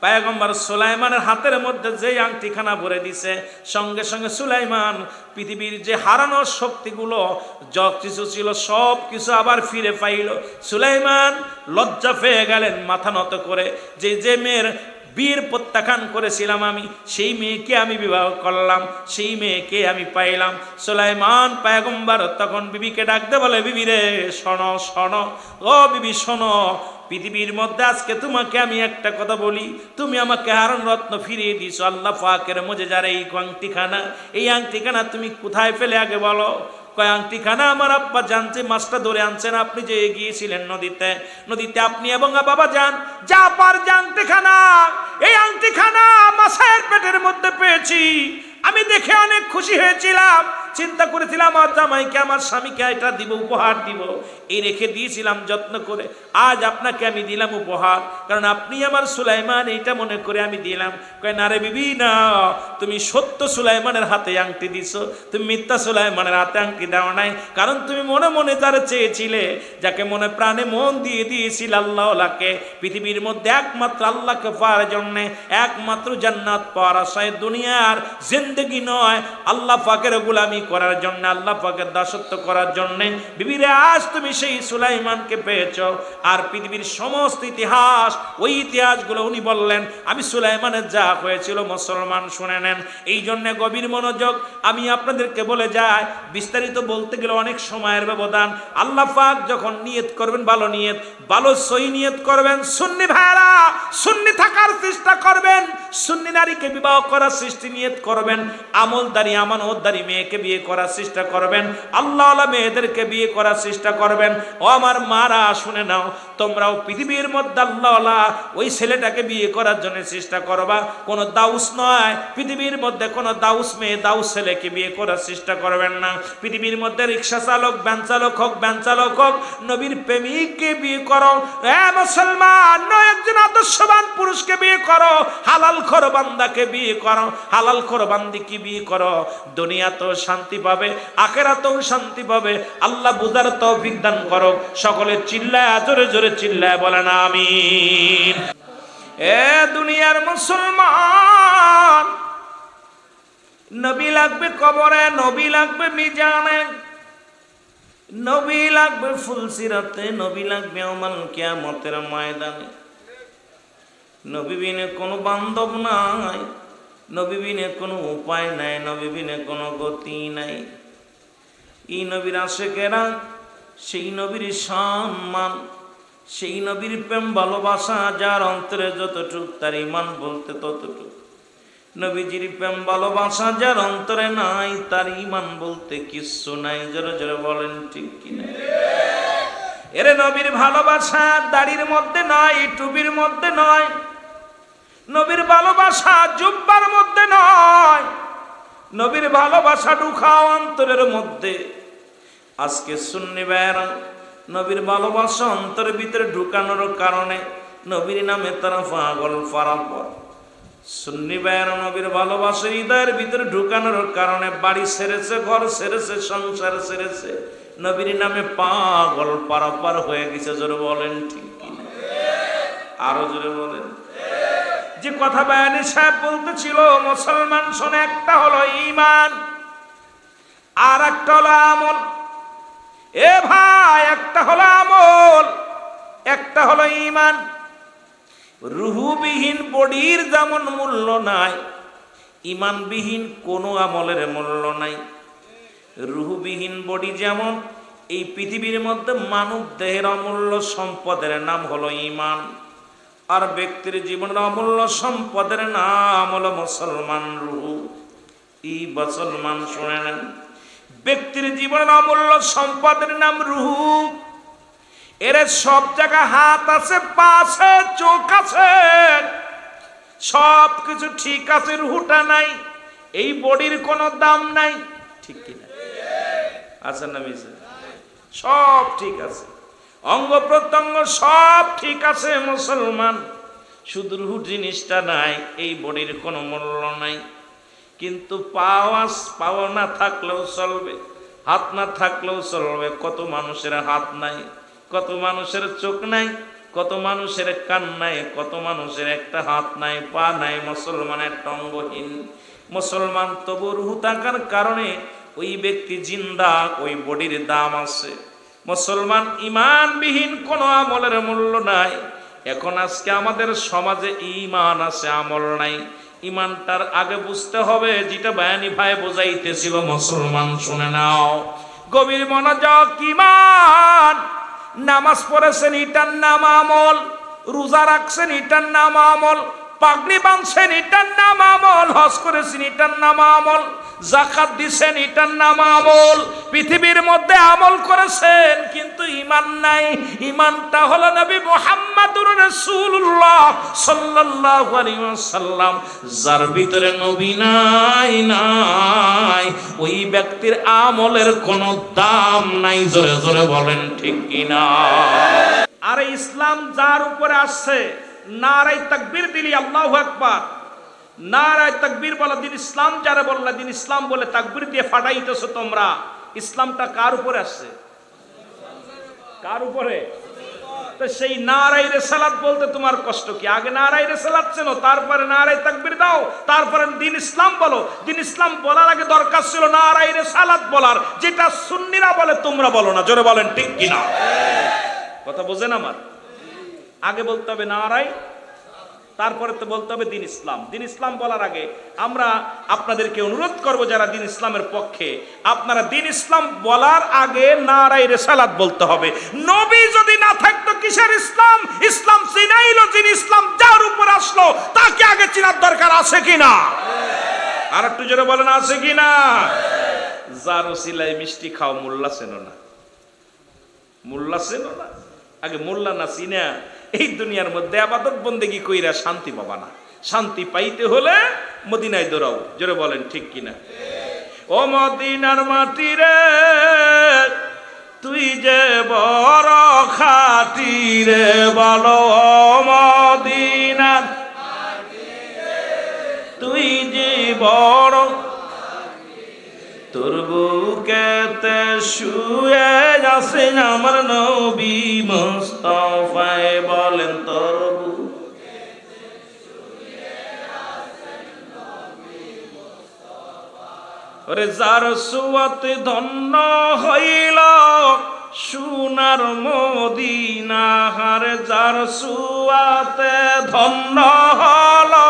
পয়গম্বর সুলাইমানের হাতের মধ্যে যে আংটিখানা ভরে দিছে, সঙ্গে সঙ্গে সুলাইমান পৃথিবীর যে হারানোর শক্তিগুলো যত কিছু ছিল সব কিছু আবার ফিরে পাইল। সুলাইমান লজ্জা পেয়ে গেলেন, মাথা নত করে, যে মেয়ের বীর প্রত্যাখ্যান করেছিলাম আমি, সেই মেয়েকে আমি বিবাহ করলাম, সেই মেয়েকে আমি পাইলাম। সুলাইমান পয়গম্বর তখন বিবিকে ডাকতে বলে, বিবি রে, শোনো শোনো, ও বিবি শোনো, পৃথিবীর মধ্যে আজকে তোমাকে আমি একটা কথা বলি, তুমি আমাকে হারান রত্ন ফিরিয়ে দিছো, আল্লাহ পাকের মুজেজার এই আংটিখানা তুমি কোথায় পেলে আগে বলো? কয় আংটিখানা আমার আব্বা জানছে, মাছটা ধরে আনছেন আপনি যে গিয়েছিলেন নদীতে, নদীতে আপনি এবং বাবা যান যা পার যে আংটিখানা, এই আংটিখানা মাছের পেটের মধ্যে পেয়েছি। আমি দেখে অনেক খুশি হয়েছিলাম, চিন্তা করেছিলাম আমার জামাইকে আমার স্বামীকে এটা দিব, উপহার দিব, এই রেখে দিয়েছিলাম যত্ন করে। আজ আপনাকে আমি দিলাম উপহার, কারণ আপনি আমার সুলাইমান, এইটা মনে করে আমি দিলাম। কয় না রে বিবি না, তুমি সত্য সুলাইমানের হাতে আংটি দিছো, তুমি মিথ্যা সুলাইমানের হাতে আংটি দাও নাই। কারণ তুমি মনে মনে যারা চেয়েছিলে, যাকে মনে প্রাণে মন দিয়ে দিয়েছিল আল্লাহকে, পৃথিবীর মধ্যে একমাত্র আল্লাহকে পাওয়ার জন্যে, একমাত্র জান্নাত পাওয়ার আশায়, দুনিয়ার জিন্দেগি নয়, আল্লাহ পাকের গোলামি করার জন্য, আল্লাহ পাকের দাসত্ব করার জন্য বিবিরে আজ তুমি সেই সুলাইমানকে পেয়েছ। আর পৃথিবীর সমস্ত ইতিহাস, ওই ইতিহাসগুলো উনি বললেন। আমি সুলাইমানের যা হয়েছিল মুসলমান শুনে নেন। এই জন্য গভীর মনোযোগ আমি আপনাদেরকে বলে যাই, বিস্তারিত বলতে গেলে অনেক সময়ের ব্যবধান। আল্লাহ পাক যখন নিয়ত করবেন, ভালো নিয়ত, ভালো সহি নিয়ত করবেন। সুন্নি ভাইরা সুন্নি থাকার চেষ্টা করবেন, সুন্নি নারীকে বিবাহ করার সৃষ্টি নিয়ত করবেন, আমলদারি আমানতদারি মেয়েকে বিয়ে করার চেষ্টা করবেন, আল্লাহওয়ালা মেয়েদেরকে বিয়ে করার চেষ্টা করবেন। ও আমার মারা শুনে নাও, তোমরাও পৃথিবীর মধ্যে আল্লাহওয়ালা ওই ছেলেটাকে বিয়ে করার জন্য চেষ্টা করবা। কোনো দাউস নয়, পৃথিবীর মধ্যে কোনো দাউস মেয়ে দাউস ছেলেকে বিয়ে করার চেষ্টা করবেন না। পৃথিবীর মধ্যে রিক্সা চালক, ভ্যান চালক হোক, ভ্যান চালক হোক, নবীর প্রেমিককে বিয়ে করো। মুসলমান নয়, একজন আদর্শবান পুরুষকে বিয়ে করো, হালাল খোর বান্দাকে বিয়ে করো, হালাল খোর বান্দিকে বিয়ে করো। দুনিয়াতেও শান্তি পাবে, আখিরাতেও শান্তি পাবে। আল্লাহ বুঝার তৌফিক দান করো। সকলে চিল্লায়, জোরে জোরে চিল্লায় বলেন আমিন। এ দুনিয়ার মুসলমান, নবী লাগবে কবরে, নবী লাগবে মিজানে, নবী লাগবে ফুলসিরাতে, নবী লাগবে আমাল কিয়ামতের ময়দানে। নবী বিনে কোনো বান্ধব নাই, নবী বিনে কোনো উপায় নাই, নবী বিনে কোনো গতি নাই। এই নবীর আশেকেরা সেই নবীর সম্মান, সেই নবীর প্রেম ভালোবাসা যার অন্তরে যতটুক, তার ঈমান বলতে ততটুক। নবীজির প্রেম ভালোবাসা যার অন্তরে নাই, তার ঈমান বলতে কিচ্ছু নাই। জোরে জোরে বলেন ঠিক কিনা? এরে নবীর ভালোবাসা দাড়ির মধ্যে নয়, টুপির মধ্যে নয়, নবীর ভালোবাসা জুব্বার মধ্যে নয়, নবীর ভালোবাসা ঢুকাও অন্তরের মধ্যে। আজকে সুন্নি ভাইরা নবীর ভালোবাসা অন্তরের ভিতরে ঢুকানোর কারণে নবীর নামে তারা পাগল পারাপর। সুন্নি ভাইরা নবীর ভালোবাসা হৃদয়ের ভিতরে ঢুকানোর কারণে বাড়ি ছেড়েছে, ঘর ছেড়েছে, সংসার ছেড়েছে, নবীর নামে পাগল পারাপার হয়ে গেছে। জোরে বলেন ঠিক কিনা? আরো জোরে বলেন। যে কথা বায়ানী সাহেব বলতেছিল, মুসলমান শোনে, একটা হলো ঈমান আর একটা হলো আমল। এ ভাই, একটা হলো আমল, একটা হলো ঈমান। রুহুবিহীন বডির যেমন মূল্য নাই, ঈমানবিহীন কোনো আমলের মূল্য নাই। রুহুবিহীন বডি যেমন এই পৃথিবীর মধ্যে মানব দেহের অমূল্য সম্পদের নাম হলো ঈমান, আর ব্যক্তির জীবনের অমূল্য সম্পদের নাম হলো মুসলমান রুহু। এই মুসলমান শুনে নেন, ব্যক্তির জীবনের অমূল্য সম্পদের নাম রুহু। এর সব জায়গা হাত আছে, পা আছে, চোখ আছে, সব কিছু ঠিক আছে, রুহুটা নাই। এই বডির কোনো দাম নাই, ঠিক কিনা? আছে না মিছে? সব ঠিক আছে, অঙ্গ প্রত্যঙ্গ সব ঠিক আছে মুসলমান, শুধু রুহু জিনিসটা নাই। এই বডির কোনো মূল্য নাই। কিন্তু পাওয়া না থাকলেও চলবে, হাত না থাকলেও চলবে। কত মানুষের হাত নাই, কত মানুষের চোখ নাই, কত মানুষের কান নাই, কত মানুষের একটা হাত নাই, পা নাই, মুসলমান একটা অঙ্গহীন। মুসলমান তবু রুহু থাকার কারণে ওই ব্যক্তি জিন্দা, ওই বডির দাম আছে। মুসলমান ঈমানবিহীন কোনো আমলের মূল্য নাই। এখন আজকে আমাদের সমাজে ঈমান আছে, আমল নাই। ঈমানটার আগে বুঝতে হবে, যেটা বায়ানী ভাই বোঝাইতেছিল, মুসলমান শুনে নাও, গভীর মনোযোগ। ঈমান, নামাজ পড়েছেন এটার নাম আমল, রোজা রাখছেন এটার নাম আমল, পাগড়ি বাঁধছেন এটার নাম আমল, হজ করেছেন এটার নাম আমল, যাকাত দিছেন এটার নাম আমল, পৃথিবীর মধ্যে আমল করেছেন কিন্তু ঈমান নাই। ঈমানটা হলো নবী মুহাম্মদুর রাসূলুল্লাহ সাল্লাল্লাহু আলাইহি ওয়াসাল্লাম। যার ভিতরে নবী নাই ওই ব্যক্তির আমলের কোনো দাম নাই। জোরে জোরে বলেন ঠিক কিনা? আর ইসলাম যার উপরে আসছে, নারায়ে তাকবীর দিলি আল্লাহু আকবার, নারায়ে তাকবীর বলা, দিন ইসলাম যারা বললা, দিন ইসলাম বলে তাকবীর দিয়ে ফাটাইতেছো তোমরা। ইসলামটা কার উপরে আসছে? কার উপরে? তো সেই নারায়ে রিসালাত বলতে তোমার কষ্ট কি? আগে নারায়ে রিসালাত চেনো, তারপরে নারায়ে তাকবীর দাও, তারপরে দিন ইসলাম বলো। দিন ইসলাম বলার আগে দরকার ছিল নারায়ে রিসালাত বলার, যেটা সুন্নিরা বলে তোমরা বলো না। জোরে বলেন ঠিক কিনা? কথা বোঝেন আমার? আগে বলতে হবে নারায়ে, তারপরে তো বলতে হবে দিন ইসলাম। দিন ইসলাম বলার আগে আমরা আপনাদেরকে অনুরোধ করব, যারা দিন ইসলামের পক্ষে, আপনারা দিন ইসলাম বলার আগে নারায়ে রিসালাত বলতে হবে। নবী যদি না থাকতো কিসের ইসলাম? ইসলাম চিনাইলো যিনি, ইসলাম যার উপর আসলো তাকে আগে চিনার দরকার আছে কিনা? আর একটু জোরে বলেন আছে কিনা? যার ওসিলায় মিষ্টি খাও, মোল্লা চেনো না, মোল্লা চেনো না। আগে মোল্লা না চিনা এই দুনিয়ার মধ্যে ইবাদত বন্দেগী কইরা শান্তি পাবা না। শান্তি পাইতে হলে মদিনায় দৌড়াও। জোরে বলেন ঠিক কিনা? ও মদিনার মাটি রে, তুই যে বড় খাঁটি রে, বলো ও মদিনার মাটি রে, তুই যে বড়, তোর বুকেতে শুয়ে আছে আমার নবী মুস্তাফায়ে, বলেন তোর বুকেতে শুয়ে আছে নবী মুস্তাফা। ওরে যার সুয়াতে ধন্য হইল সোনার মদিনা, হারে যার সুয়াতে ধন্য হলো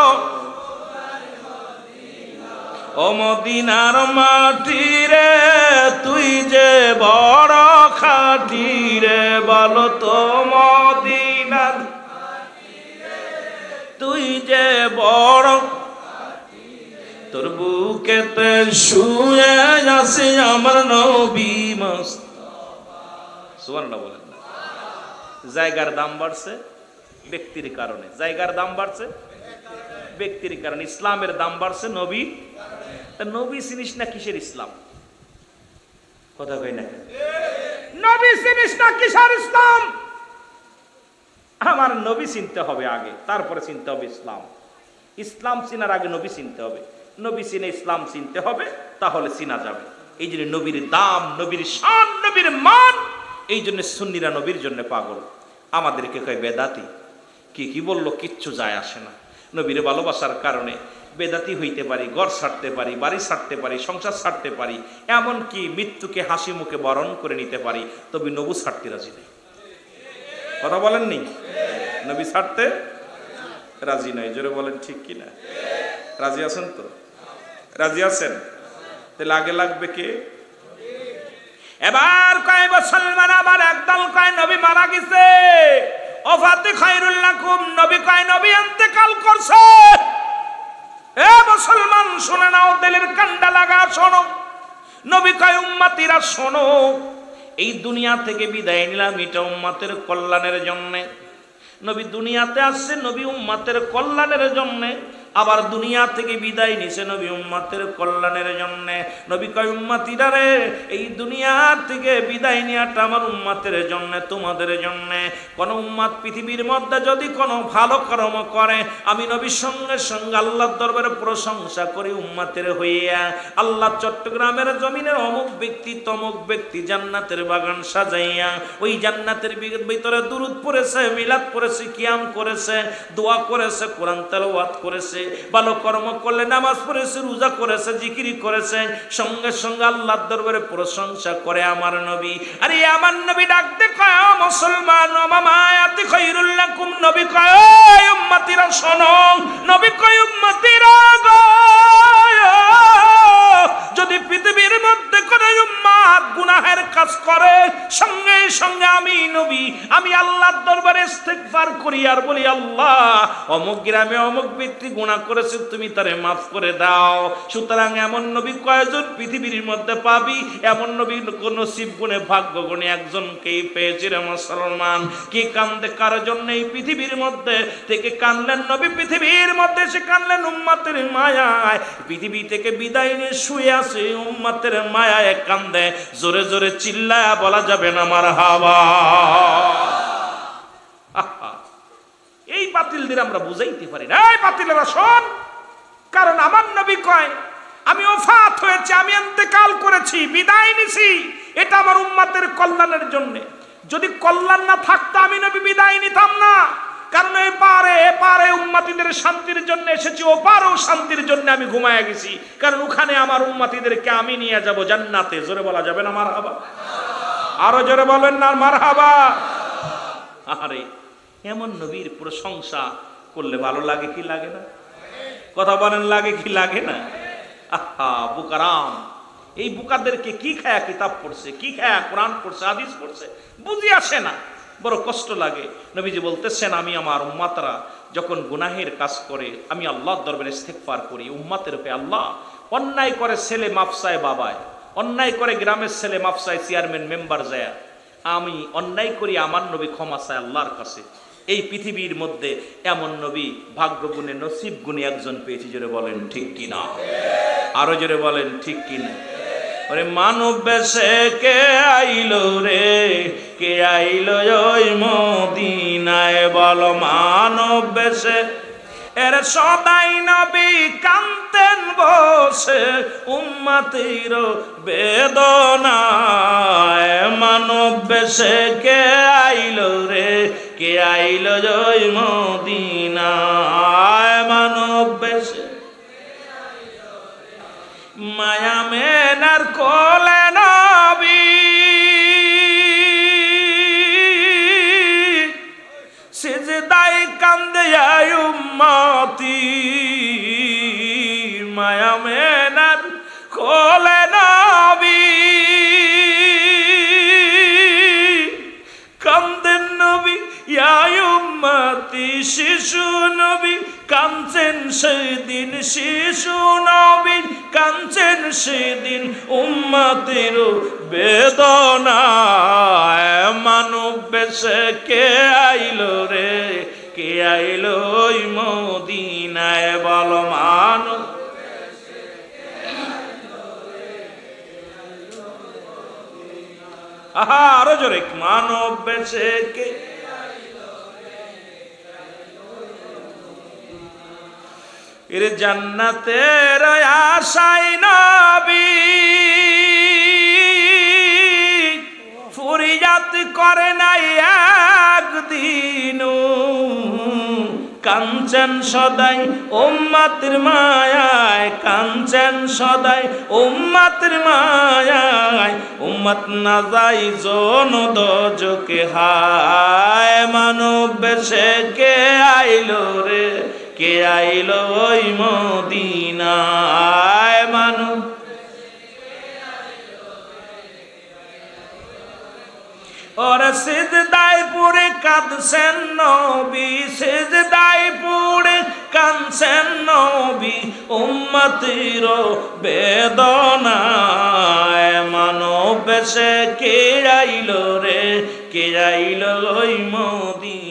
ও মদিনার মাটি রে, তুই যে বড় খাঁটি রে, বলো তো মদিনার মাটি রে, তুই যে বড়, তোর বুকেতে শুয়ে আছে আমার নবী মুস্তাফা। সুবহানাল্লাহ বলেন না? জায়গার দাম বাড়ছে ব্যক্তির কারণে, জায়গার দাম বাড়ছে ব্যক্তির কারণে, ইসলামের দাম বাড়ছে নবী। নবী চিনিস না কিসের ইসলাম? কথা কই না? নবী চিনিস না কিসের ইসলাম? আমার নবী চিনতে হবে আগে, তারপরে চিনতে হবে ইসলাম। ইসলাম চিনার আগে নবী চিনতে হবে, নবী চিনে ইসলাম চিনতে হবে, তাহলে চিনা যাবে। এই জন্য নবীর দাম, নবীর শান, নবীর মান। এই জন্য সুন্নিরা নবীর জন্য পাগল। আমাদেরকে কয় বেদাতি। কি বললো কিচ্ছু যায় আসে না। নবীর ভালোবাসার কারণে বেদাতি হইতে পারি, ঘর ছাড়তে পারি, বাড়ি ছাড়তে পারি, সংসার ছাড়তে পারি, এমনকি মৃত্যুকে হাসি মুখে বরণ করে নিতে পারি, তবে নবী ছাড়তে রাজি নেই। কথা বলেননি? নবী ছাড়তে রাজি নাই। জোরে বলেন ঠিক কিনা? রাজি আছেন তো? রাজি আছেন? তাহলে আগে লাগবে কে? এবার কয় মুসলমান আবার একদল কয় নবী মারা গেছে, ওফাতে খায়রুল লাকুম, নবী কয় নবী ইন্তেকাল করছে। এ মুসলমান শুনে নাও, দিলের কান্ডা লাগা শোনো। নবী কয় উম্মতিরা শোনো, এই দুনিয়া থেকে বিদায় নিলাম এটা উম্মতের কল্যাণের জন্য। নবী দুনিয়াতে আসছে নবী উম্মতের কল্যাণের জন্য, আবার দুনিয়া থেকে বিদায় নিছে নবী উম্মতের কল্যাণের জন্য। নবী কয় উম্মতিরা রে, এই দুনিয়া থেকে বিদায় নেওয়াটা আমার উম্মতের জন্য, তোমাদের জন্য। কোন উম্মত পৃথিবীর মধ্যে যদি কোনো ভালো কর্ম করে, আমি নবীর সঙ্গে সঙ্গে আল্লাহর দরবারে প্রশংসা করি উম্মতের হইয়া। আল্লাহ চট্টগ্রামের জমিনের অমুক ব্যক্তি তমুক ব্যক্তি জান্নাতের বাগান সাজাইয়া, ওই জান্নাতের ভিতরে দুরূদ পড়েছে, মিলাদ পড়েছে, কিয়াম করেছে, দোয়া করেছে, কোরআন তেলাওয়াত করেছে, ভালো কর্ম করলে, নামাজ পড়েছে, রোজা করেছে, জিকির করেছে, সঙ্গে সঙ্গে আল্লাহর দরবারে প্রশংসা করে আমার নবী। আরে আমার নবী ডাকতে কয় মুসলমান, মামায়াতি খায়রুল লাকুম, নবী কয় উম্মতিরা শোনো, নবী কয় উম্মতিরা গো, যদি পৃথিবীর মধ্যে কোন উম্মত গুনাহের কাজ করে, সঙ্গে সঙ্গে আমি নবী আমি আল্লাহর দরবারে ইস্তেগফার করি আর বলি, আল্লাহ অমুক গ্রামে অমুক ব্যক্তি গুনাহ করেছে, তুমি তারে মাফ করে দাও। সুতরাং এমন নবী কয়জন পৃথিবীর মধ্যে পাবি? এমন নবী নসিব গুণে ভাগ্য গুণে একজনকেই পেয়েছি রে মুসলমান। কি কান্দে কার জন্য এই পৃথিবীর মধ্যে থেকে কানলেন নবী? পৃথিবীর মধ্যে সে কানলেন উম্মতের মায়ায়। পৃথিবী থেকে বিদায় নিয়ে শুয়ে আছে উম্মতের মায়ায় কান্দে। জোরে জোরে চিল্লায়া বলা যাবে না মারহাবা। এই বাতিলদের আমরা বুঝাইতে পারি না। এই বাতিলেরা শোন, কারণ আমার নবী কয় আমি ওফাত হয়েছে, আমি ইন্তেকাল করেছি, বিদায় নিছি, এটা আমার উম্মতের কল্যাণের জন্য। যদি কল্যাণ না থাকতো আমি নবী বিদায় নিতাম না। কারণ এপারে উম্মতিদের শান্তির জন্য এসেছি, ওপারেও শান্তির জন্য আমি ঘুমায় গেছি। কারণ ওখানে আমার উম্মতিদেরকে আমি নিয়ে যাব জান্নাতে। জোরে বলা যাবে না মারহাবা? আরো জোরে বলেন না মারহাবা। আরে এমন নবীর প্রশংসা করলে ভালো লাগে কি লাগে না? কথা বলেন, লাগে কি লাগে না? আহা বুকারাম, এই বুকাদেরকে কি খায়া কিতাব পড়ছে, কি খায়া কোরআন পড়ছে, হাদিস পড়ছে, বুঝি আসে না, বড় কষ্ট লাগে। নবীজি বলতেছেন আমি আমার উম্মতরা যখন গুনাহের কাজ করে আমি আল্লাহর দরবারে ইস্তেগফার করি, উম্মতের উপরে আল্লাহ অন্যায় করে ছেলে মাফসায় বাবায়, অন্যায় করে গ্রামের ছেলে মাফসায় চেয়ারম্যান মেম্বার যায়, আমি অন্যায় করি, আমার নবী ক্ষমা চায় আল্লাহর কাছে। এই পৃথিবীর মধ্যে এমন নবী ভাগ্য গুণে নসিব গুণে একজন পেয়েছি। জোরে বলেন ঠিক কিনা? আরো জোরে বলেন ঠিক কিনা? ওরে মানব বেশে কে আইলো রে, কে আইলো ওই মদিনায়, বলো মানব বেশে। এর সদাই নবী কান্তেন বসে উম্মতের বেদনায়। মানব বেশে কে আইলো রে, কে আইলো ওই মদিনায়, মানব বেশে মায়া মেনার কোলে নবী সিজদায় কান্দে উম্মতি। মায়া মেনার কোলে নবী কান্দেন নবী ইয়া উম্মতি। শিশু নবী কাঁদছেন সেদিন, শিশু নবী কাঁদছেন সেদিন উম্মতের বেদনায়। মানব বেশে কে আইলো রে, কে আইলো ওই মদিনায়, বলো মানব। আহা আরো জোরে, মানব বেশে কে এর জান্নাতের আশায় নবী ফুরিয়াত করে নাই একদিন। কাঞ্চন সদাই উম্মতের মায়ায়, কাঞ্চন সদাই উম্মতের মায়ায়, উম্মত না যাই জন দোজকে হায়। মানব বেশে কে আইলো রে, কে আইলো ওই মদিনায়, মানব। ওরে সিজদায় পড়ে কাঁদছেন নবী, সিজদায় পড়ে কাঁদছেন নবী উম্মতের বেদনায়। মানব বেশে কে আইলো রে, কে আইলো ওই মদিনায়।